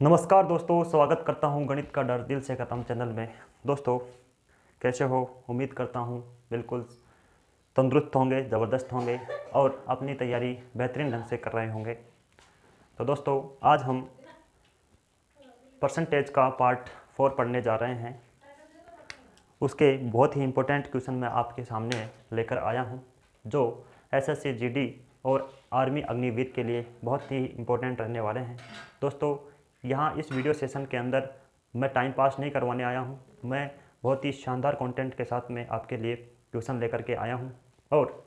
नमस्कार दोस्तों, स्वागत करता हूं गणित का डर दिल से खत्म चैनल में। दोस्तों कैसे हो? उम्मीद करता हूं बिल्कुल तंदुरुस्त होंगे, ज़बरदस्त होंगे और अपनी तैयारी बेहतरीन ढंग से कर रहे होंगे। तो दोस्तों आज हम परसेंटेज का पार्ट 4 पढ़ने जा रहे हैं। उसके बहुत ही इम्पोर्टेंट क्वेश्चन मैं आपके सामने लेकर आया हूं, जो एसएससी जीडी और आर्मी अग्निवीर के लिए बहुत ही इम्पोर्टेंट रहने वाले हैं। दोस्तों यहाँ इस वीडियो सेशन के अंदर मैं टाइम पास नहीं करवाने आया हूँ, मैं बहुत ही शानदार कंटेंट के साथ में आपके लिए ट्यूशन लेकर के आया हूँ और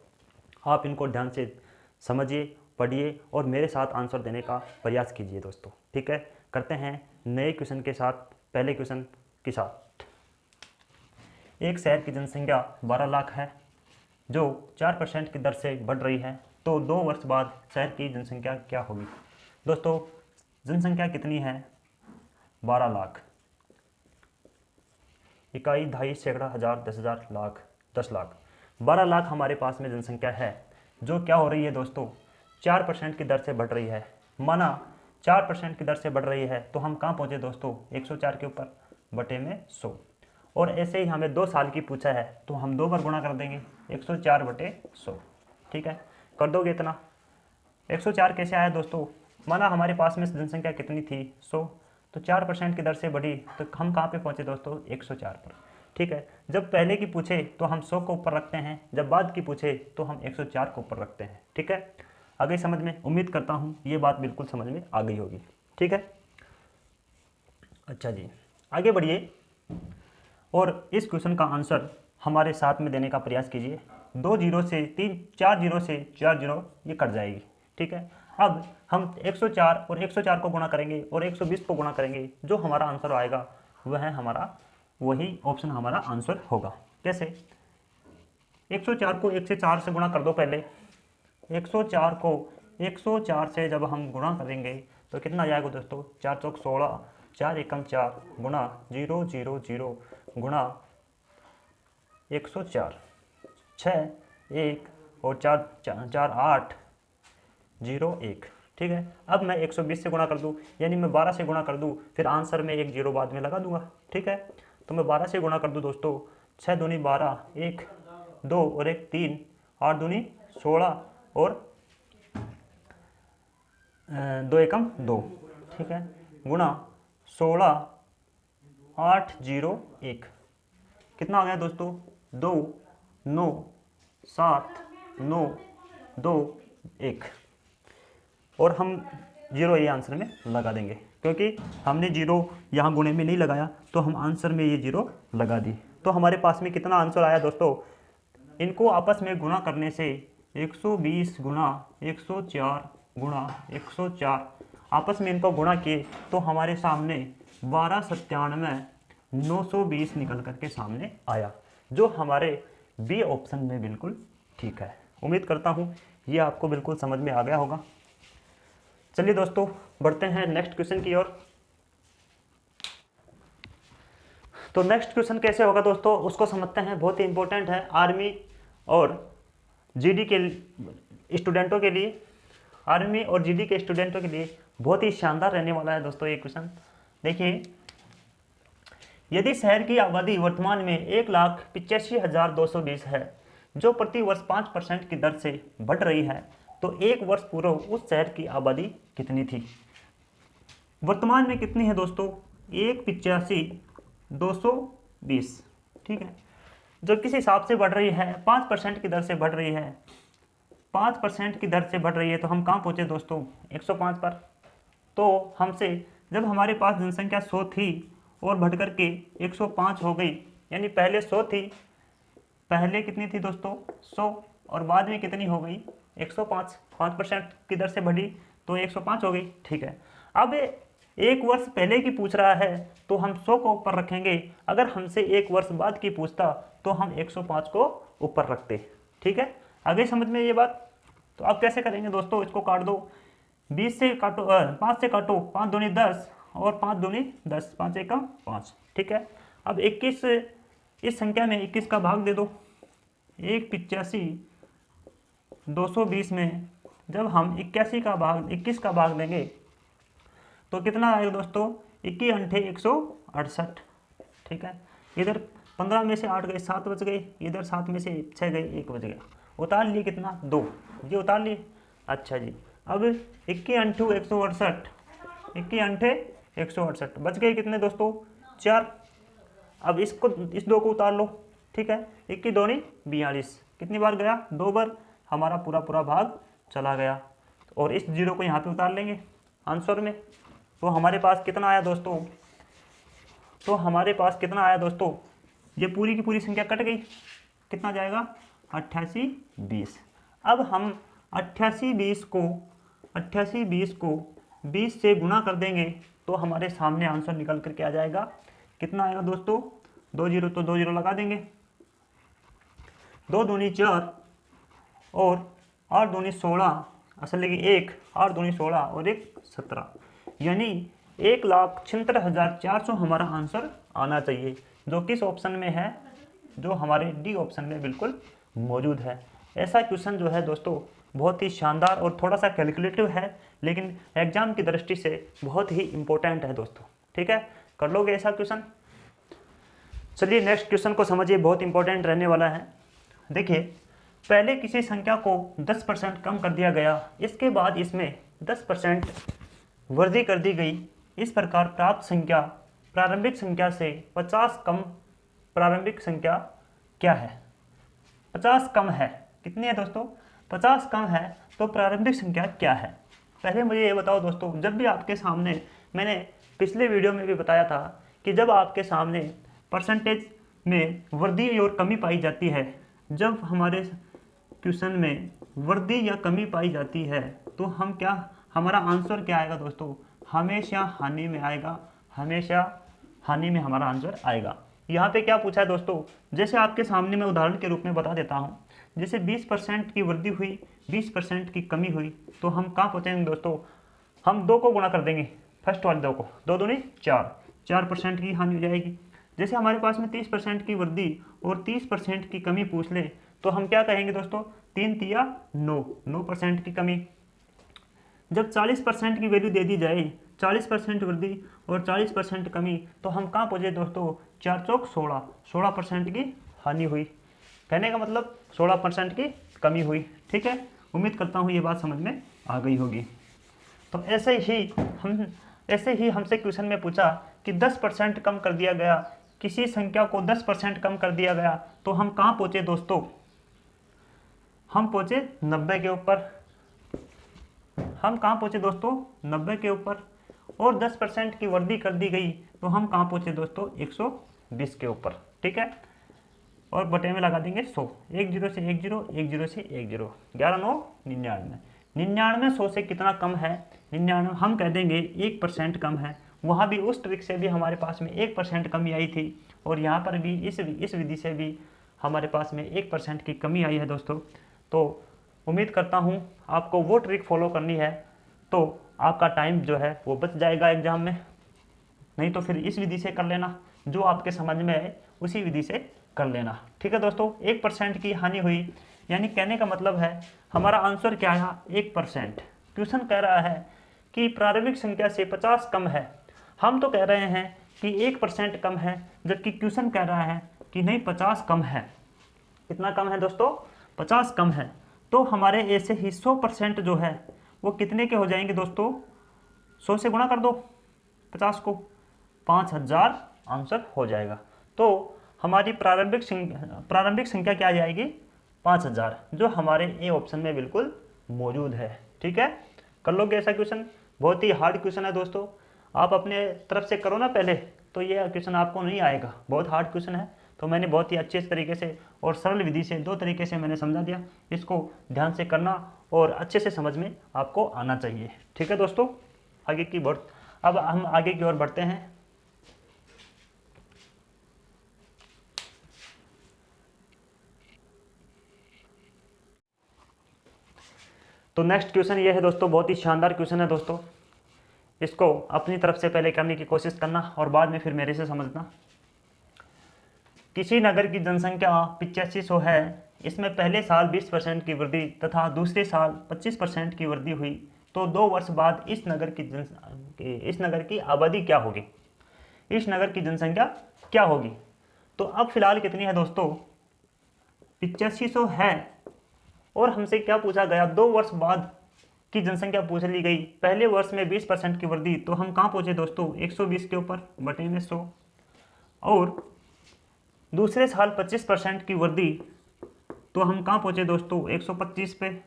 आप इनको ध्यान से समझिए, पढ़िए और मेरे साथ आंसर देने का प्रयास कीजिए दोस्तों। ठीक है, करते हैं नए क्वेश्चन के साथ। पहले क्वेश्चन के साथ, एक शहर की जनसंख्या 12 लाख है जो 4% की दर से बढ़ रही है, तो 2 वर्ष बाद शहर की जनसंख्या क्या होगी? दोस्तों जनसंख्या कितनी है? 12 लाख। इकाई, दहाई, सैकड़ा, हज़ार, 10,000, लाख, 10 लाख। 12 लाख हमारे पास में जनसंख्या है जो क्या हो रही है दोस्तों? 4% की दर से बढ़ रही है। माना 4% की दर से बढ़ रही है तो हम कहाँ पहुँचे दोस्तों? 104 के ऊपर बटे में 100। और ऐसे ही हमें 2 साल की पूछा है तो हम 2 बार गुणा कर देंगे, 104 बटे 100। ठीक है, कर दोगे इतना? 104 कैसे आया दोस्तों? माना हमारे पास में जनसंख्या कितनी थी? 100, तो 4% की दर से बढ़ी तो हम कहाँ पे पहुँचे दोस्तों? 104 पर। ठीक है, जब पहले की पूछे तो हम 100 को ऊपर रखते हैं, जब बाद की पूछे तो हम 104 को ऊपर रखते हैं। ठीक है, आ गई समझ में? उम्मीद करता हूँ ये बात बिल्कुल समझ में आ गई होगी। ठीक है, अच्छा जी, आगे बढ़िए और इस क्वेश्चन का आंसर हमारे साथ में देने का प्रयास कीजिए। 2 जीरो से 4 जीरो से 4 जीरो ये कट जाएगी। ठीक है, अब हम 104 और 104 को गुणा करेंगे और 120 को गुणा करेंगे, जो हमारा आंसर आएगा वह है हमारा, वही ऑप्शन हमारा आंसर होगा। कैसे? 104 को 1 से 4 से गुणा कर दो पहले। 104 को 104 से जब हम गुणा करेंगे तो कितना आ जाएगा दोस्तों? 4 चौक 16, 4 एकम 4 गुणा 0 0 0 गुणा 104, 6 1 और 4 4 8 0 1। ठीक है, अब मैं 120 से गुणा कर दूँ, यानी मैं 12 से गुणा कर दूँ, फिर आंसर में एक जीरो बाद में लगा दूंगा। ठीक है, तो मैं 12 से गुणा कर दूँ दोस्तों, 6 दूनी 12, 1 2 और 1 3, 8 दूनी 16 और 2 एकम 2। ठीक है, गुणा 16 8 0 1, कितना आ गया दोस्तों? 2 9 7 9 2 1। और हम जीरो ये आंसर में लगा देंगे, क्योंकि हमने जीरो यहाँ गुणे में नहीं लगाया तो हम आंसर में ये जीरो लगा दी। तो हमारे पास में कितना आंसर आया दोस्तों? इनको आपस में गुणा करने से 120 गुणा 104 गुणा 104, आपस में इनको गुणा किए तो हमारे सामने 1297 920 निकल करके सामने आया, जो हमारे बी ऑप्शन में बिल्कुल ठीक है। उम्मीद करता हूँ ये आपको बिल्कुल समझ में आ गया होगा। चलिए दोस्तों बढ़ते हैं नेक्स्ट क्वेश्चन की ओर। तो नेक्स्ट क्वेश्चन कैसे होगा दोस्तों, उसको समझते हैं। बहुत ही इंपॉर्टेंट है आर्मी और जीडी के स्टूडेंटों के लिए, आर्मी और जीडी के स्टूडेंटों के लिए बहुत ही शानदार रहने वाला है दोस्तों ये क्वेश्चन। देखिए, यदि शहर की आबादी वर्तमान में 1,85,220 है, जो प्रति वर्ष 5% की दर से बढ़ रही है, तो एक वर्ष पूर्व उस शहर की आबादी कितनी थी? वर्तमान में कितनी है दोस्तों? 1,85,220। ठीक है, जो किस हिसाब से बढ़ रही है? 5% की दर से बढ़ रही है। 5% की दर से बढ़ रही है तो हम कहाँ पहुँचे दोस्तों? 105 पर। तो हमसे जब हमारे पास जनसंख्या 100 थी और बढ़ कर के 105 हो गई, यानी पहले 100 थी, पहले कितनी थी दोस्तों? 100, और बाद में कितनी हो गई? 105। 5% की दर से बढ़ी तो 105 हो गई। ठीक है, अब एक वर्ष पहले की पूछ रहा है तो हम 100 को ऊपर रखेंगे, अगर हमसे एक वर्ष बाद की पूछता तो हम 105 को ऊपर रखते। ठीक है, आगे समझ में ये बात? तो अब कैसे करेंगे दोस्तों? इसको काट दो, 20 से काटो, 5 से काटो, 5 दूनी 10 और 5 दूनी 10, 5 एकम 5। ठीक है, अब 21, इस संख्या में 21 का भाग दे दो। 1,85,220 में जब हम 21 का भाग देंगे तो कितना आएगा दोस्तों, 21 अंठे 168। ठीक है, इधर 15 में से 8 गए 7 बच गए, इधर 7 में से 6 गए 1 बच गया, उतार लिए कितना 2, ये उतार लिए। अच्छा जी, अब 21 अंठू 168, 21 अंठे 168 बच गए कितने दोस्तों 4। अब इसको इस 2 को उतार लो। ठीक है, 21 दूनी 42, कितनी बार गया 2 बार, हमारा पूरा भाग चला गया। और इस 0 को यहाँ पे उतार लेंगे आंसर में, तो हमारे पास कितना आया दोस्तों, तो हमारे पास कितना आया दोस्तों, ये पूरी की पूरी संख्या कट गई, कितना जाएगा 88 20। अब हम 88 20 को 20 से गुणा कर देंगे तो हमारे सामने आंसर निकल करके आ जाएगा, कितना आएगा दोस्तों, 2 0 तो 2 0 लगा देंगे, 2 दूनी 4 और 8 दूनी 16, असल कि 1 8 दूनी 16 और 1 17, यानी 1,76,400 हमारा आंसर आना चाहिए, जो किस ऑप्शन में है, जो हमारे डी ऑप्शन में बिल्कुल मौजूद है। ऐसा क्वेश्चन जो है दोस्तों बहुत ही शानदार और थोड़ा सा कैलकुलेटिव है, लेकिन एग्जाम की दृष्टि से बहुत ही इंपॉर्टेंट है दोस्तों। ठीक है, कर लोगे ऐसा क्वेश्चन। चलिए नेक्स्ट क्वेश्चन को समझिए, बहुत इंपॉर्टेंट रहने वाला है। देखिए, पहले किसी संख्या को 10% कम कर दिया गया, इसके बाद इसमें 10% वृद्धि कर दी गई, इस प्रकार प्राप्त संख्या प्रारंभिक संख्या से 50 कम प्रारंभिक संख्या क्या है। 50 कम है, कितनी है दोस्तों 50 कम है, तो प्रारंभिक संख्या क्या है। पहले मुझे ये बताओ दोस्तों, जब भी आपके सामने, मैंने पिछले वीडियो में भी बताया था कि जब आपके सामने परसेंटेज में वृद्धि और कमी पाई जाती है, जब हमारे क्वेश्चन में वृद्धि या कमी पाई जाती है तो हम क्या, हमारा आंसर क्या आएगा दोस्तों, हमेशा हानि में आएगा, हमेशा हानि में हमारा आंसर आएगा। यहाँ पे क्या पूछा है दोस्तों, जैसे आपके सामने मैं उदाहरण के रूप में बता देता हूँ, जैसे 20% की वृद्धि हुई, 20% की कमी हुई, तो हम कहाँ पहुँचेंगे दोस्तों, हम 2 को गुणा कर देंगे, फर्स्ट वाले 2 को, 2 दूनी 4% की हानि हो जाएगी। जैसे हमारे पास में 30% की वृद्धि और 30% की कमी पूछ ले, तो हम क्या कहेंगे दोस्तों, 3 तिया 9% की कमी। जब 40% की वैल्यू दे दी जाए, 40% वृद्धि और 40% कमी, तो हम कहाँ पहुँचे दोस्तों, 4 चौक 16, 16% की हानि हुई, कहने का मतलब 16% की कमी हुई। ठीक है, उम्मीद करता हूँ ये बात समझ में आ गई होगी। तो ऐसे ही हमसे क्वेश्चन में पूछा कि 10% कम कर दिया गया, किसी संख्या को 10% कम कर दिया गया, तो हम कहाँ पहुँचे दोस्तों, हम पहुँचे 90 के ऊपर। हम कहाँ पहुँचे दोस्तों, 90 के ऊपर। और 10% की वृद्धि कर दी गई, तो हम कहाँ पहुँचे दोस्तों, 120 के ऊपर। ठीक है, और बटे में लगा देंगे 100, 1 0 से 1 0, 1 0 से 1 0, 11 9 99, 99 100 से कितना कम है, 99 हम कह देंगे 1% कम है। वहाँ भी उस ट्रिक से भी हमारे पास में 1% कमी आई थी, और यहाँ पर भी इस विधि से भी हमारे पास में 1% की कमी आई है दोस्तों। तो उम्मीद करता हूँ आपको वो ट्रिक फॉलो करनी है, तो आपका टाइम जो है वो बच जाएगा एग्जाम में, नहीं तो फिर इस विधि से कर लेना, जो आपके समझ में आए उसी विधि से कर लेना। ठीक है दोस्तों, 1% की हानि हुई, यानी कहने का मतलब है हमारा आंसर क्या है, 1%। क्वेश्चन कह रहा है कि प्रारंभिक संख्या से 50 कम है, हम तो कह रहे हैं कि 1% कम है, जबकि क्वेश्चन कह रहा है कि नहीं 50 कम है। कितना कम है दोस्तों, 50 कम है। तो हमारे ऐसे ही 100% जो है वो कितने के हो जाएंगे दोस्तों, 100 से गुणा कर दो 50 को, 5000 आंसर हो जाएगा। तो हमारी प्रारंभिक संख्या क्या आ जाएगी, 5000, जो हमारे ए ऑप्शन में बिल्कुल मौजूद है। ठीक है, कर लोगे ऐसा क्वेश्चन, बहुत ही हार्ड क्वेश्चन है दोस्तों, आप अपने तरफ से करो ना पहले, तो ये क्वेश्चन आपको नहीं आएगा, बहुत हार्ड क्वेश्चन है। तो मैंने बहुत ही अच्छे तरीके से और सरल विधि से 2 तरीके से मैंने समझा दिया, इसको ध्यान से करना और अच्छे से समझ में आपको आना चाहिए। ठीक है दोस्तों, अब हम आगे की ओर बढ़ते हैं। तो नेक्स्ट क्वेश्चन ये है दोस्तों, बहुत ही शानदार क्वेश्चन है दोस्तों, इसको अपनी तरफ से पहले करने की कोशिश करना और बाद में फिर मेरे से समझना। किसी नगर की जनसंख्या 8500 है, इसमें पहले साल 20% की वृद्धि तथा दूसरे साल 25% की वृद्धि हुई, तो 2 वर्ष बाद इस नगर की आबादी क्या होगी, इस नगर की जनसंख्या क्या होगी। तो अब फिलहाल कितनी है दोस्तों, 8500 है। और हमसे क्या पूछा गया, 2 वर्ष बाद की जनसंख्या पूछ ली गई। पहले वर्ष में 20% की वृद्धि, तो हम कहाँ पहुंचे दोस्तों, 120 के ऊपर बटे में 100। और दूसरे साल 25% की वृद्धि, तो हम कहाँ पहुंचे दोस्तों, 125 पे।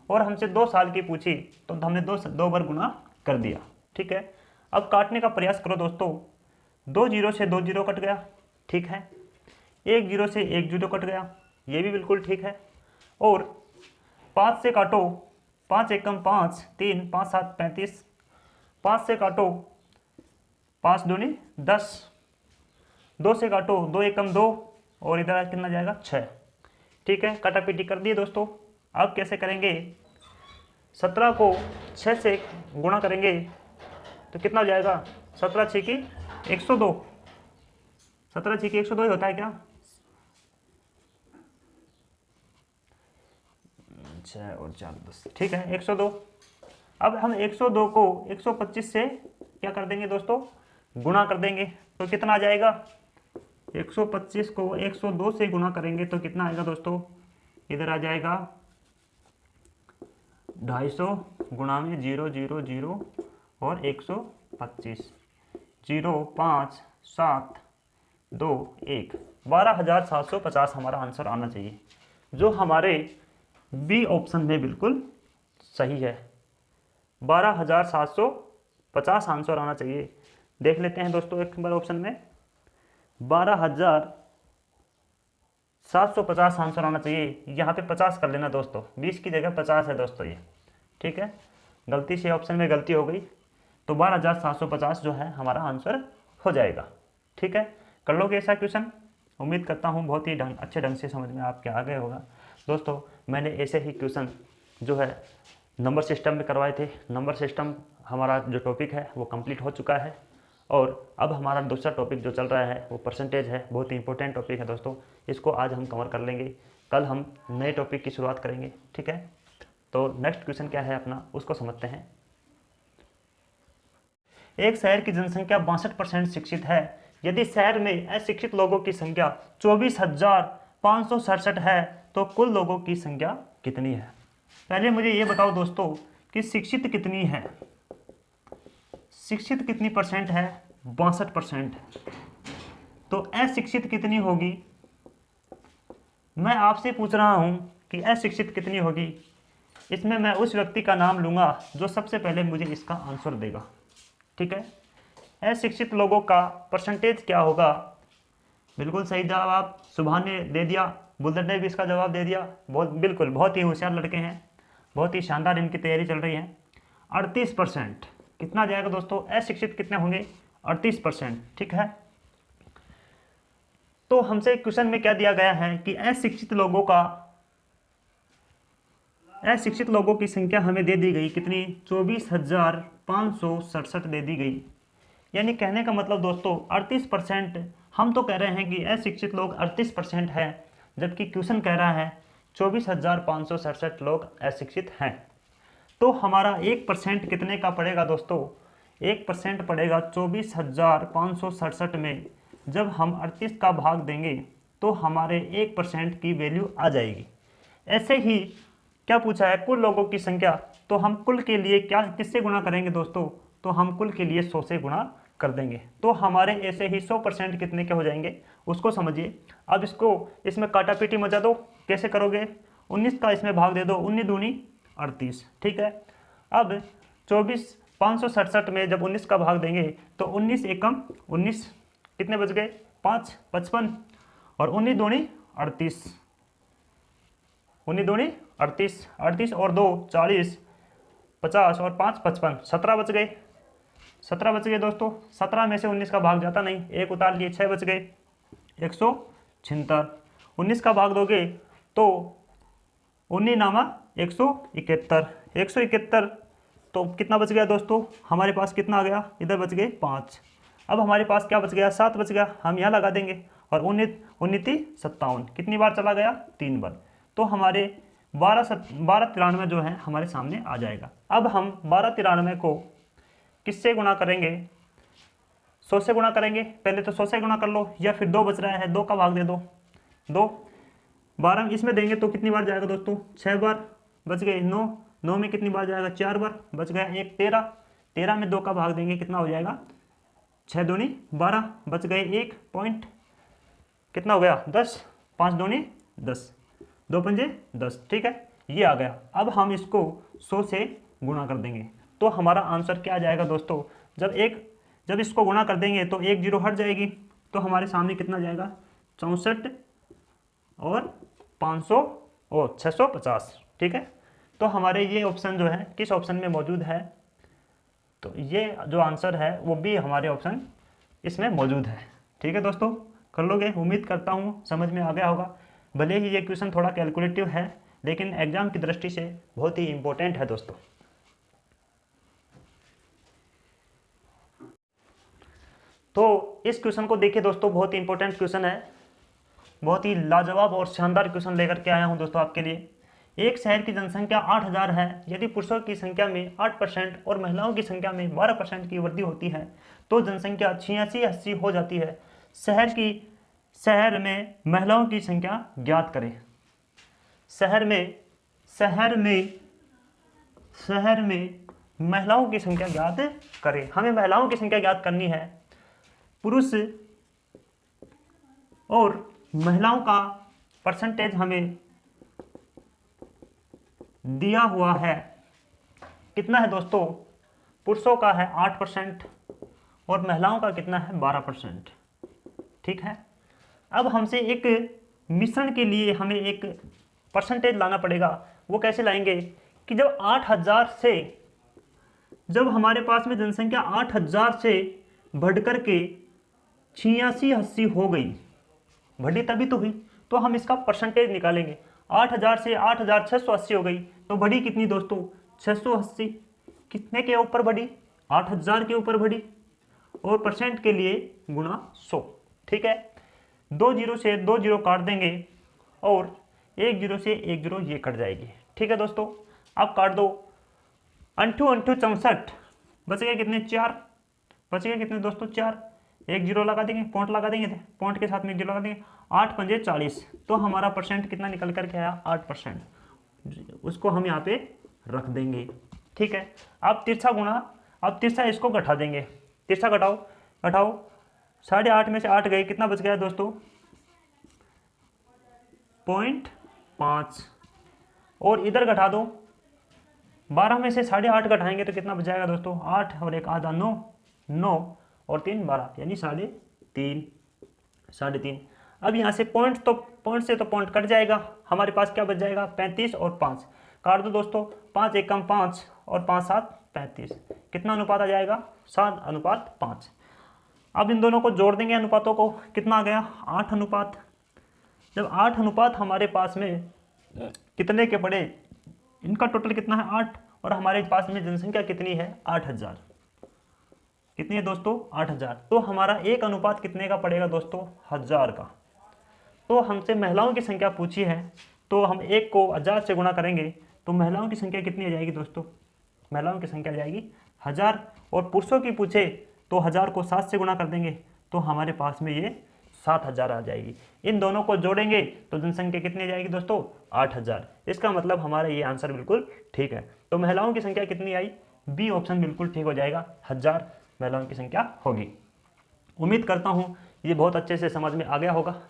और हमसे 2 साल की पूछी, तो हमने दो बार गुना कर दिया। ठीक है, अब काटने का प्रयास करो दोस्तों। 2 जीरो से 2 जीरो कट गया, ठीक है। 1 जीरो से 1 जीरो कट गया, ये भी बिल्कुल ठीक है। और 5 से काटो, 5 एकम 5, 3, 5 7 35। 5 से काटो, 5 दूनी 10। 2 से काटो, 2 एकम 2, और इधर कितना जाएगा, 6। ठीक है, काटापीटी कर दिए दोस्तों। अब कैसे करेंगे, 17 को 6 से गुणा करेंगे तो कितना हो जाएगा, 17 6 की 102। 17 6 की 102 ही होता है क्या, 6 और 4 10, ठीक है 102। अब हम 102 को 125 से क्या कर देंगे दोस्तों, गुणा कर देंगे, तो कितना आ जाएगा, 125 को 102 से गुणा करेंगे तो कितना आएगा दोस्तों, इधर आ जाएगा 250 गुणा में 0 0 0 और 125, 0 5 7 2 1, 12,750 हमारा आंसर आना चाहिए, जो हमारे बी ऑप्शन में बिल्कुल सही है। 12,750 आंसर आना चाहिए। देख लेते हैं दोस्तों एक बार ऑप्शन में, 12,750 आंसर आना चाहिए। यहाँ पे 50 कर लेना दोस्तों, 20 की जगह 50 है दोस्तों ये, ठीक है। गलती से ऑप्शन में गलती हो गई, तो 12,750 जो है हमारा आंसर हो जाएगा। ठीक है, कर लोगे ऐसा क्वेश्चन, उम्मीद करता हूँ बहुत ही अच्छे ढंग से समझ में आपके आ गए होगा। दोस्तों मैंने ऐसे ही क्वेश्चन जो है नंबर सिस्टम में करवाए थे। नंबर सिस्टम हमारा जो टॉपिक है वो कंप्लीट हो चुका है, और अब हमारा दूसरा टॉपिक जो चल रहा है वो परसेंटेज है। बहुत ही इंपॉर्टेंट टॉपिक है दोस्तों, इसको आज हम कवर कर लेंगे। कल हम नए टॉपिक की शुरुआत करेंगे, ठीक है। तो नेक्स्ट क्वेश्चन क्या है अपना, उसको समझते हैं। एक शहर की जनसंख्या 62% शिक्षित है। यदि शहर में अशिक्षित लोगों की संख्या 24,567 है तो कुल लोगों की संख्या कितनी है। पहले मुझे ये बताओ दोस्तों कि शिक्षित कितनी है, शिक्षित कितनी परसेंट है, 62%। तो अशिक्षित कितनी होगी, मैं आपसे पूछ रहा हूं कि अशिक्षित कितनी होगी। इसमें मैं उस व्यक्ति का नाम लूंगा जो सबसे पहले मुझे इसका आंसर देगा, ठीक है। अशिक्षित लोगों का परसेंटेज क्या होगा, बिल्कुल सही जवाब सुभान ने दे दिया, बुल्दर ने भी इसका जवाब दे दिया। बिल्कुल बहुत ही होशियार लड़के हैं, बहुत ही शानदार इनकी तैयारी चल रही है। 38%, कितना जाएगा दोस्तों, अशिक्षित कितने होंगे, 38%, ठीक है। तो हमसे क्वेश्चन में क्या दिया गया है कि अशिक्षित लोगों की संख्या हमें दे दी गई कितनी, 24,567 दे दी गई। यानी कहने का मतलब दोस्तों 38%, हम तो कह रहे हैं कि अशिक्षित लोग 38% है, जबकि क्वेश्चन कह रहा है 24,567 लोग अशिक्षित हैं। तो हमारा 1% कितने का पड़ेगा दोस्तों, 1% पड़ेगा 24,567 में। जब हम 38 का भाग देंगे तो हमारे 1% की वैल्यू आ जाएगी। ऐसे ही क्या पूछा है, कुल लोगों की संख्या, तो हम कुल के लिए क्या किससे गुणा करेंगे दोस्तों, तो हम कुल के लिए 100 से गुणा कर देंगे। तो हमारे ऐसे ही 100% कितने के हो जाएंगे उसको समझिए। अब इसमें काटापीटी मचा दो, कैसे करोगे, 19 का इसमें भाग दे दो, 19 दूनी 38, ठीक है। अब 24,567 में जब 19 का भाग देंगे तो 19 एकम 19, कितने बच गए, 5 55, और 19 दूनी 38, 19 दूनी 38, 38 और 2 40, 50 और 5 55, 17 बच गए, 17 बच गए दोस्तों। 17 में से 19 का भाग जाता नहीं, एक उतार लिए, 6 बच गए, 176। 19 का भाग दोगे तो 19 नामा 171, 171, तो कितना बच गया दोस्तों, हमारे पास कितना आ गया, इधर बच गए 5। अब हमारे पास क्या बच गया, 7 बच गया, हम यहाँ लगा देंगे। और 19 57, कितनी बार चला गया, 3 बार। तो हमारे 1293 जो है हमारे सामने आ जाएगा। अब हम 1293 को किससे गुणा करेंगे? 100 से गुणा करेंगे। पहले तो 100 से गुणा कर लो, या फिर 2 बच रहा है 2 का भाग दे दो। 2 12 इसमें देंगे तो कितनी बार जाएगा दोस्तों? 6 बार बच गए। 9 9 में कितनी बार जाएगा? 4 बार बच गया। 1 13 13 में 2 का भाग देंगे, कितना हो जाएगा? 6 दूनी 12 बच गए। 1 पॉइंट कितना हो गया? 10। 5 दूनी 10, 2 पंजे 10। ठीक है, ये आ गया। अब हम इसको 100 से गुणा कर देंगे तो हमारा आंसर क्या आ जाएगा दोस्तों? जब इसको गुणा कर देंगे तो 1 जीरो हट जाएगी, तो हमारे सामने कितना जाएगा? 64 और 500 और 650। ठीक है, तो हमारे ये ऑप्शन जो है किस ऑप्शन में मौजूद है? तो ये जो आंसर है वो भी हमारे ऑप्शन इसमें मौजूद है। ठीक है दोस्तों, कर लोगे? उम्मीद करता हूँ समझ में आ गया होगा। भले ही ये क्वेश्चन थोड़ा कैलकुलेटिव है, लेकिन एग्जाम की दृष्टि से बहुत ही इंपॉर्टेंट है दोस्तों। तो इस क्वेश्चन को देखिए दोस्तों, बहुत ही इंपॉर्टेंट क्वेश्चन है, बहुत ही लाजवाब और शानदार क्वेश्चन लेकर के आया हूं दोस्तों आपके लिए। एक शहर की जनसंख्या 8000 है। यदि पुरुषों की संख्या में 8% और महिलाओं की संख्या में 12% की वृद्धि होती है तो जनसंख्या 8680 हो जाती है। शहर में महिलाओं की संख्या ज्ञात करें। शहर में महिलाओं की संख्या ज्ञात करें। हमें महिलाओं की संख्या ज्ञात करनी है। पुरुष और महिलाओं का परसेंटेज हमें दिया हुआ है। कितना है दोस्तों? पुरुषों का है 8% और महिलाओं का कितना है? 12%। ठीक है, अब हमसे एक मिश्रण के लिए हमें एक परसेंटेज लाना पड़ेगा। वो कैसे लाएंगे कि जब हमारे पास में जनसंख्या 8000 से बढ़कर के 8680 हो गई, बढ़ी तभी तो हुई, तो हम इसका परसेंटेज निकालेंगे। 8000 से 8680 हो गई तो बढ़ी कितनी दोस्तों? 680। कितने के ऊपर बढ़ी? 8000 के ऊपर बढ़ी, और परसेंट के लिए गुणा 100। ठीक है, 2 जीरो से 2 जीरो काट देंगे और 1 जीरो से 1 जीरो ये कट जाएगी। ठीक है दोस्तों, अब काट दो। 8 8 64 बच गए कितने? 4 बच गए कितने दोस्तों? 4। 1 जीरो लगा देंगे, पॉइंट लगा देंगे, पॉइंट के साथ में 1 जीरो लगा देंगे। 8 पंजे 40, तो हमारा परसेंट कितना निकल करके आया? 8%। उसको हम यहाँ पे रख देंगे। ठीक है, अब तिरछा गुणा, अब तिरछा इसको घटा देंगे। तिरछा घटाओ 8.5 में से 8 गए, कितना बच गया दोस्तों? 0.5। और इधर घटा दो, 12 में से 8.5 घटाएंगे तो कितना बच जाएगा दोस्तों? 8 और 1 आधा 9, 9 और 3 12, यानी 3.5। अब यहाँ से पॉइंट से तो पॉइंट कट जाएगा, हमारे पास क्या बच जाएगा? 35 और 5 काट दो दोस्तों। 5 1 कम 5 और 5 7 35। कितना अनुपात आ जाएगा? 7:5। अब इन दोनों को जोड़ देंगे अनुपातों को, कितना आ गया? 8 अनुपात। जब 8 अनुपात हमारे पास में कितने के पड़े? इनका टोटल कितना है? 8, और हमारे पास में जनसंख्या कितनी है? 8000। कितनी है दोस्तों? 8000। तो हमारा एक अनुपात कितने का पड़ेगा दोस्तों? 1000 का। तो हमसे महिलाओं की संख्या पूछी है, तो हम 1 को 1000 से गुणा करेंगे तो महिलाओं की संख्या कितनी आ जाएगी दोस्तों? महिलाओं की संख्या आ जाएगी 1000। और पुरुषों की पूछे तो 1000 को 7 से गुणा कर देंगे तो हमारे पास में ये 7000 आ जाएगी। इन दोनों को जोड़ेंगे तो जनसंख्या कितनी आ जाएगी दोस्तों? 8000। इसका मतलब हमारा ये आंसर बिल्कुल ठीक है। तो महिलाओं की संख्या कितनी आई? बी ऑप्शन बिल्कुल ठीक हो जाएगा, 1000 महिलाओं की संख्या होगी। उम्मीद करता हूँ ये बहुत अच्छे से समझ में आ गया होगा।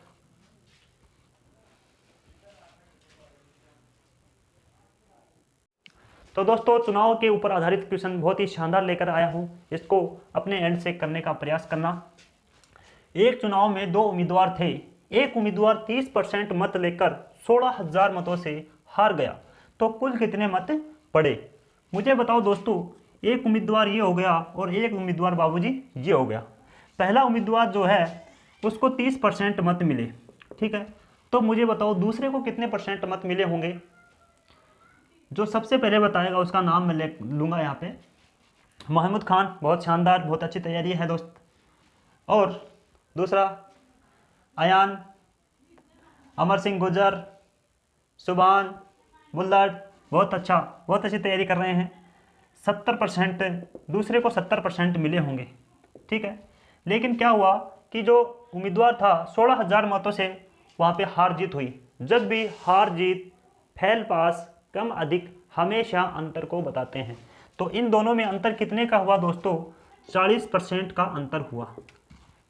तो दोस्तों, चुनाव के ऊपर आधारित क्वेश्चन बहुत ही शानदार लेकर आया हूँ, इसको अपने एंड से करने का प्रयास करना। एक चुनाव में 2 उम्मीदवार थे। एक उम्मीदवार 30% मत लेकर 16000 मतों से हार गया, तो कुल कितने मत पड़े? मुझे बताओ दोस्तों, एक उम्मीदवार ये हो गया और एक उम्मीदवार बाबूजी ये हो गया। पहला उम्मीदवार जो है उसको 30% मत मिले, ठीक है, तो मुझे बताओ दूसरे को कितने परसेंट मत मिले होंगे? जो सबसे पहले बताएगा उसका नाम मैं ले लूँगा यहाँ पे। महमूद खान, बहुत शानदार, बहुत अच्छी तैयारी है दोस्त। और दूसरा अयान, अमर सिंह गुजर, सुभान, बुल्लाट बहुत अच्छा, बहुत अच्छी तैयारी कर रहे हैं। 70%, दूसरे को 70% मिले होंगे, ठीक है। लेकिन क्या हुआ कि जो उम्मीदवार था 16,000 मतों से वहाँ पे हार जीत हुई। जब भी हार जीत, फेल पास, कम अधिक हमेशा अंतर को बताते हैं। तो इन दोनों में अंतर कितने का हुआ दोस्तों? 40% का अंतर हुआ।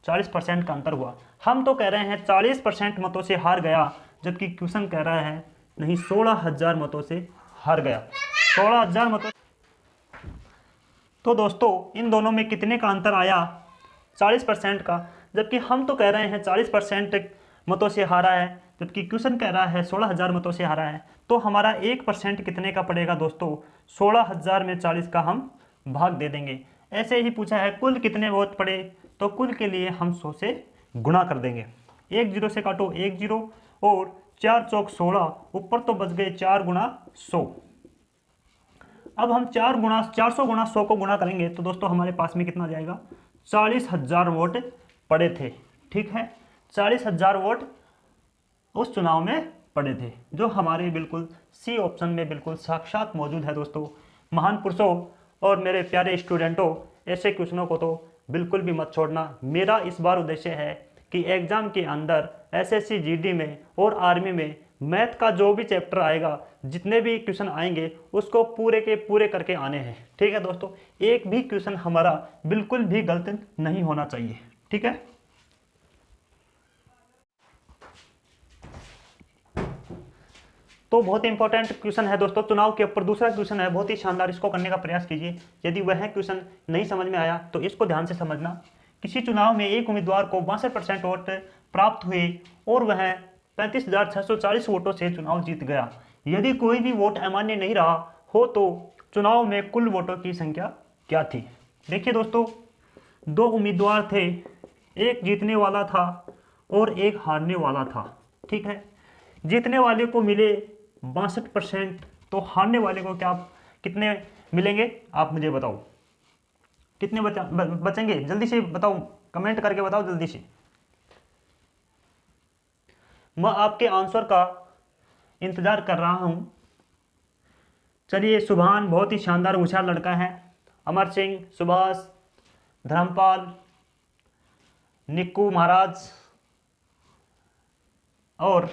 40% का अंतर हुआ। हम तो कह रहे हैं 40% मतों से हार गया, जबकि क्वेश्चन कह रहा है नहीं 16,000 मतों से हार गया। 16,000 मतों। तो दोस्तों इन दोनों में कितने का अंतर आया? 40% का। जबकि हम तो कह रहे हैं 40% मतों से हारा है, जबकि क्वेश्चन कह रहा है 16,000 मतों से हारा है। तो हमारा 1% कितने का पड़ेगा दोस्तों? 16,000 में 40 का हम भाग दे देंगे। ऐसे ही पूछा है कुल कितने वोट पड़े, तो कुल के लिए हम 100 से गुणा कर देंगे। 1 0 से काटो 1 0, और 4 चौक 16, ऊपर तो बच गए 4 गुणा 100। अब हम 400 गुणा 100 को गुणा करेंगे तो दोस्तों हमारे पास में कितना आ जाएगा? 40,000 वोट पड़े थे, ठीक है। 40,000 वोट उस चुनाव में पड़े थे, जो हमारे बिल्कुल सी ऑप्शन में बिल्कुल साक्षात मौजूद है दोस्तों। महान पुरुषों और मेरे प्यारे स्टूडेंटों, ऐसे क्वेश्चनों को तो बिल्कुल भी मत छोड़ना। मेरा इस बार उद्देश्य है कि एग्जाम के अंदर एसएससी जीडी में और आर्मी में मैथ का जो भी चैप्टर आएगा, जितने भी क्वेश्चन आएंगे उसको पूरे के पूरे करके आने हैं, ठीक है दोस्तों। एक भी क्वेश्चन हमारा बिल्कुल भी गलत नहीं होना चाहिए, ठीक है। तो बहुत ही इंपॉर्टेंट क्वेश्चन है दोस्तों चुनाव के ऊपर। दूसरा क्वेश्चन है बहुत ही शानदार, इसको करने का प्रयास कीजिए। यदि वह क्वेश्चन नहीं समझ में आया तो इसको ध्यान से समझना। किसी चुनाव में एक उम्मीदवार को 62% वोट प्राप्त हुए और वह 35,640 वोटों से चुनाव जीत गया। यदि कोई भी वोट अमान्य नहीं रहा हो तो चुनाव में कुल वोटों की संख्या क्या थी? देखिए दोस्तों, दो उम्मीदवार थे, एक जीतने वाला था और एक हारने वाला था, ठीक है। जीतने वाले को मिले 62%, तो हारने वाले को क्या कितने मिलेंगे आप मुझे बताओ, कितने बचेंगे? जल्दी से बताओ, कमेंट करके बताओ जल्दी से। मैं आपके आंसर का इंतजार कर रहा हूं। चलिए, सुभान बहुत ही शानदार होशियार लड़का है। अमर सिंह, सुभाष, धर्मपाल, निक्कू महाराज और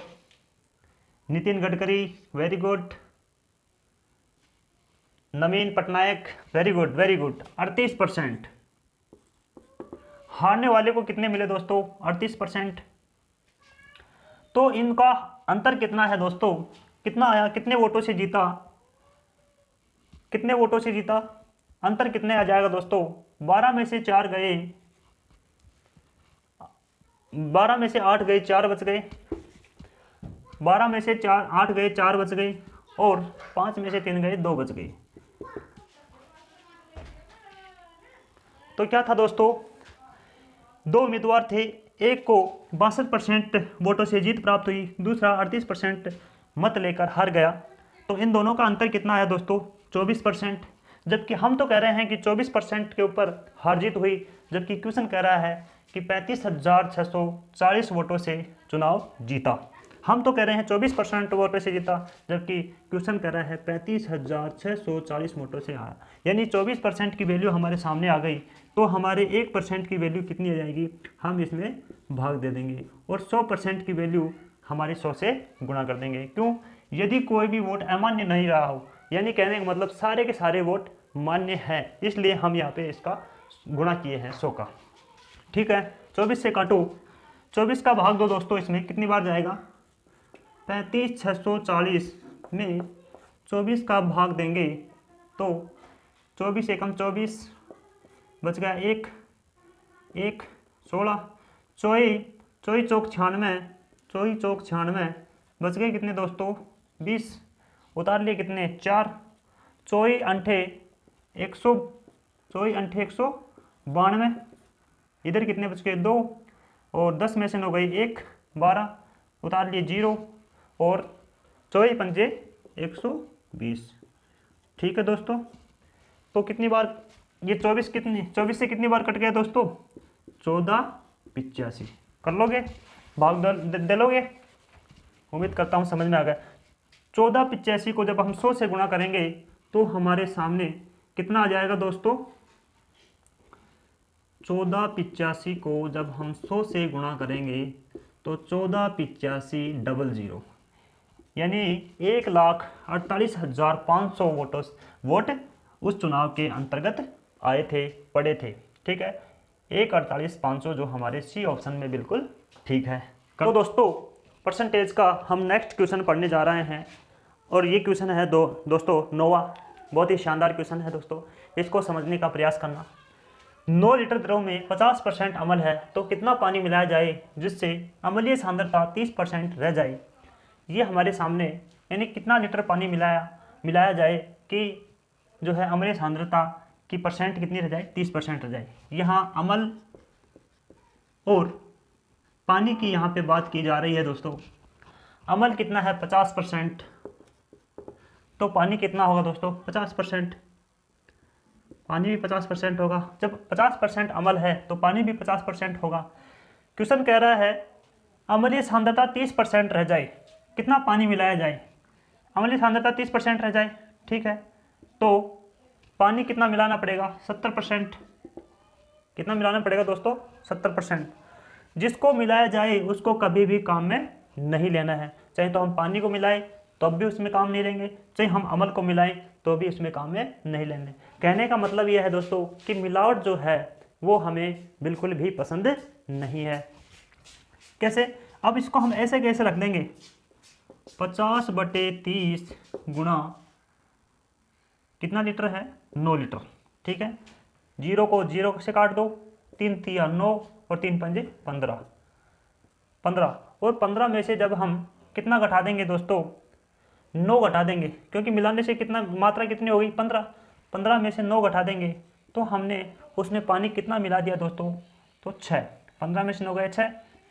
Nitin Gadkari, very good. Naveen Patnaik, very good very good. 38%। हारने वाले को कितने मिले दोस्तों? 38%। तो इनका अंतर कितना है दोस्तों? कितना आया? कितने वोटों से जीता? कितने वोटों से जीता? अंतर कितने आ जाएगा दोस्तों? 12 में से 4 गए, 12 में से 8 गए, 4 बच गए। 12 में से 8 गए, 4 बच गए, और 5 में से 3 गए, 2 बच गए। तो क्या था दोस्तों? दो उम्मीदवार थे, एक को 62% वोटों से जीत प्राप्त हुई, दूसरा 38% मत लेकर हार गया। तो इन दोनों का अंतर कितना आया दोस्तों? 24%। जबकि हम तो कह रहे हैं कि 24% के ऊपर हार जीत हुई, जबकि क्वेश्चन कह रहा है कि 35,640 वोटों से चुनाव जीता। हम तो कह रहे हैं 24% वोटों से जीता, जबकि क्वेश्चन कह रहा है 35,640 वोटों से आया। यानी 24% की वैल्यू हमारे सामने आ गई, तो हमारे 1% की वैल्यू कितनी आ जाएगी? हम इसमें भाग दे देंगे, और 100% की वैल्यू हमारे 100 से गुणा कर देंगे। क्यों? यदि कोई भी वोट अमान्य नहीं रहा हो, यानी कहने का मतलब सारे के सारे वोट मान्य है, इसलिए हम यहाँ पे इसका गुणा किए हैं 100 का, ठीक है। 24 से काटो, 24 का भाग दो दोस्तों, इसमें कितनी बार जाएगा? 35,640 में 24 का भाग देंगे तो 24 एकम 24, बच गया 1 1 16, चौई चौक 96, चौई चौक 96, बच गए कितने दोस्तों? 20, उतार लिए कितने? 4, चौई अंठे 100, चौई अंठे 192, इधर कितने बच गए? 2, और 10 में से 9 गई 1, 12, उतार लिए 0, और चौई पंजे 120, ठीक है दोस्तों। तो कितनी बार ये 24 से कितनी बार कट गया दोस्तों? 1485। कर लोगे? भाग दे लोगे? उम्मीद करता हूँ समझ में आ गया। 1485 को जब हम 100 से गुणा करेंगे तो हमारे सामने कितना आ जाएगा दोस्तों? 1485 को जब हम 100 से गुणा करेंगे तो 148500, यानी 1,48,500 वोट उस चुनाव के अंतर्गत आए थे, पड़े थे। ठीक है, 1,48,500 जो हमारे सी ऑप्शन में बिल्कुल ठीक है। तो दोस्तों परसेंटेज का हम नेक्स्ट क्वेश्चन पढ़ने जा रहे हैं और ये क्वेश्चन है दोस्तों नोवा, बहुत ही शानदार क्वेश्चन है दोस्तों, इसको समझने का प्रयास करना। 9 लीटर द्रव में 50% अम्ल है तो कितना पानी मिलाया जाए जिससे अम्लीय सांद्रता 30% रह जाए। ये हमारे सामने, यानी कितना लीटर पानी मिलाया जाए कि जो है अम्लीय सांद्रता की परसेंट कितनी रह जाए, 30% रह जाए। यहाँ अम्ल और पानी की यहाँ पे बात की जा रही है दोस्तों। अम्ल कितना है? 50%, तो पानी कितना होगा दोस्तों? 50%। पानी भी 50% होगा। जब 50% अम्ल है तो पानी भी 50% होगा। क्वेश्चन कह रहा है अम्लीय सांद्रता 30% रह जाए, कितना पानी मिलाया जाए? अम्लीय सांद्रता 30% रह जाए, ठीक है, तो पानी कितना मिलाना पड़ेगा? 70%। कितना मिलाना पड़ेगा दोस्तों? 70%। जिसको मिलाया जाए उसको कभी भी काम में नहीं लेना है, चाहे तो हम पानी को मिलाएं तो अब भी उसमें काम नहीं लेंगे, चाहे हम अम्ल को मिलाएं तो भी उसमें काम में नहीं लेंगे। कहने का मतलब यह है दोस्तों कि मिलावट जो है वो हमें बिल्कुल भी पसंद नहीं है। कैसे? अब इसको हम ऐसे कैसे रख देंगे? 50/30 गुणा कितना लीटर है? 9 लीटर। ठीक है, 0 को 0 से काट दो, 3 तिया 9 और 3 पंजे 15, और 15 में से जब हम कितना घटा देंगे दोस्तों? 9 घटा देंगे, क्योंकि मिलाने से कितना मात्रा कितनी हो गई? 15 में से 9 घटा देंगे तो हमने उसमें पानी कितना मिला दिया दोस्तों? तो 6। 15 में से 9 गए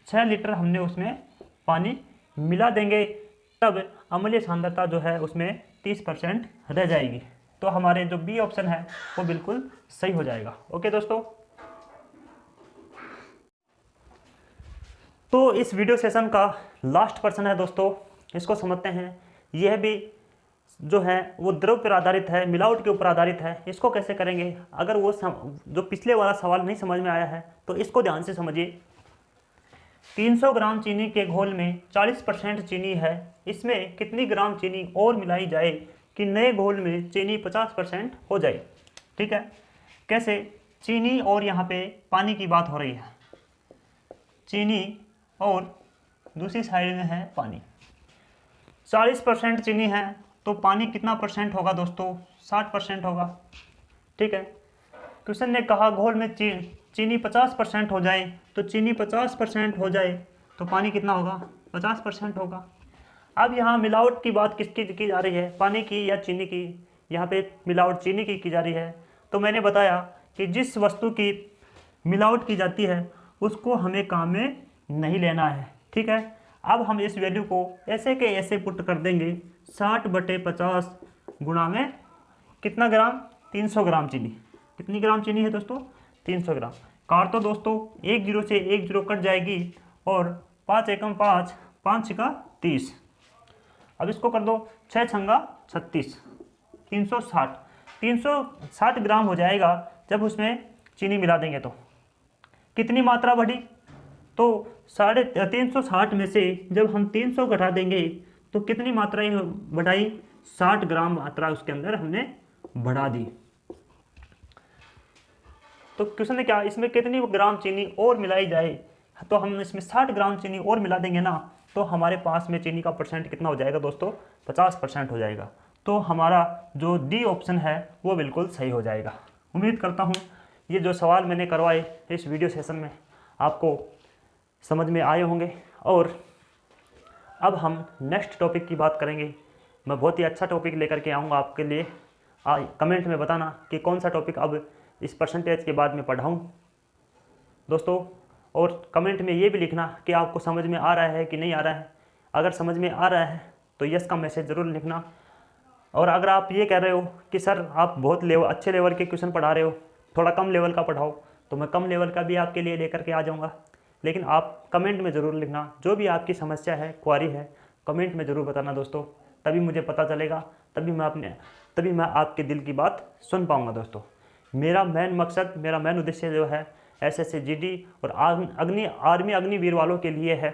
6 लीटर हमने उसमें पानी मिला देंगे, तब अम्लीय सांद्रता जो है उसमें 30% रह जाएगी। तो हमारे जो बी ऑप्शन है वो बिल्कुल सही हो जाएगा। ओके दोस्तों, तो इस वीडियो सेशन का लास्ट पर्सन है दोस्तों, इसको समझते हैं। यह भी जो है वो द्रव पर आधारित है, मिलावट के ऊपर आधारित है। इसको कैसे करेंगे? अगर वो जो पिछले वाला सवाल नहीं समझ में आया है तो इसको ध्यान से समझिए। 300 ग्राम चीनी के घोल में 40% चीनी है, इसमें कितनी ग्राम चीनी और मिलाई जाए कि नए घोल में चीनी 50% हो जाए। ठीक है, कैसे? चीनी और यहाँ पे पानी की बात हो रही है, चीनी और दूसरी साइड में है पानी। 40% चीनी है तो पानी कितना परसेंट होगा दोस्तों? 60% होगा। ठीक है, क्वेश्चन ने कहा घोल में चीनी 50% हो जाए, तो चीनी 50% हो जाए तो पानी कितना होगा? 50% होगा। अब यहाँ मिलावट की बात किसकी की जा रही है? पानी की या चीनी की? यहाँ पे मिलावट चीनी की जा रही है। तो मैंने बताया कि जिस वस्तु की मिलावट की जाती है उसको हमें काम में नहीं लेना है। ठीक है, अब हम इस वैल्यू को ऐसे के ऐसे पुट कर देंगे। 60/50 गुणा में कितना ग्राम? 300 ग्राम चीनी। कितनी ग्राम चीनी है दोस्तों? 300 ग्राम। काट तो दोस्तों, 1 0 से 1 0 कट जाएगी और 5 एकम 5, 5 छिका 30। अब इसको कर दो 6 छंगा 36, 360। 360 ग्राम हो जाएगा जब उसमें चीनी मिला देंगे। तो कितनी मात्रा बढ़ी? तो 360 में से जब हम 300 घटा देंगे तो कितनी मात्रा बढ़ाई? 60 ग्राम मात्रा उसके अंदर हमने बढ़ा दी। तो क्वेश्चन है क्या, इसमें कितनी ग्राम चीनी और मिलाई जाए? तो हम इसमें 60 ग्राम चीनी और मिला देंगे ना, तो हमारे पास में चीनी का परसेंट कितना हो जाएगा दोस्तों? 50% हो जाएगा। तो हमारा जो डी ऑप्शन है वो बिल्कुल सही हो जाएगा। उम्मीद करता हूँ ये जो सवाल मैंने करवाए इस वीडियो सेशन में आपको समझ में आए होंगे। और अब हम नेक्स्ट टॉपिक की बात करेंगे। मैं बहुत ही अच्छा टॉपिक लेकर के आऊँगा आपके लिए। कमेंट में बताना कि कौन सा टॉपिक अब इस परसेंटेज के बाद में पढ़ाऊँ दोस्तों, और कमेंट में ये भी लिखना कि आपको समझ में आ रहा है कि नहीं आ रहा है। अगर समझ में आ रहा है तो यस का मैसेज ज़रूर लिखना। और अगर आप ये कह रहे हो कि सर आप बहुत अच्छे लेवल के क्वेश्चन पढ़ा रहे हो, थोड़ा कम लेवल का पढ़ाओ, तो मैं कम लेवल का भी आपके लिए लेकर के आ जाऊँगा। लेकिन आप कमेंट में ज़रूर लिखना, जो भी आपकी समस्या है, क्वारी है, कमेंट में ज़रूर बताना दोस्तों। तभी मुझे पता चलेगा, तभी मैं आपके दिल की बात सुन पाऊँगा दोस्तों। मेरा मेन मकसद, मेरा मेन उद्देश्य जो है SSC GD और आर्मी अग्निवीर वालों के लिए है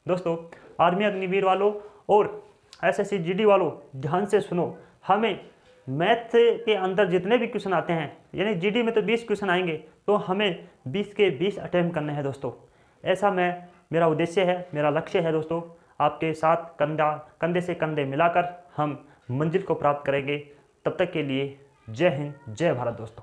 दोस्तों। आर्मी अग्निवीर वालों और SSC GD वालों ध्यान से सुनो, हमें मैथ के अंदर जितने भी क्वेश्चन आते हैं, यानी GD में तो 20 क्वेश्चन आएंगे, तो हमें 20 के 20 अटैम्प्ट करने हैं दोस्तों। ऐसा मेरा उद्देश्य है, मेरा लक्ष्य है दोस्तों। आपके साथ कंधे से कंधे मिलाकर हम मंजिल को प्राप्त करेंगे। तब तक के लिए जय हिंद, जय भारत दोस्तों।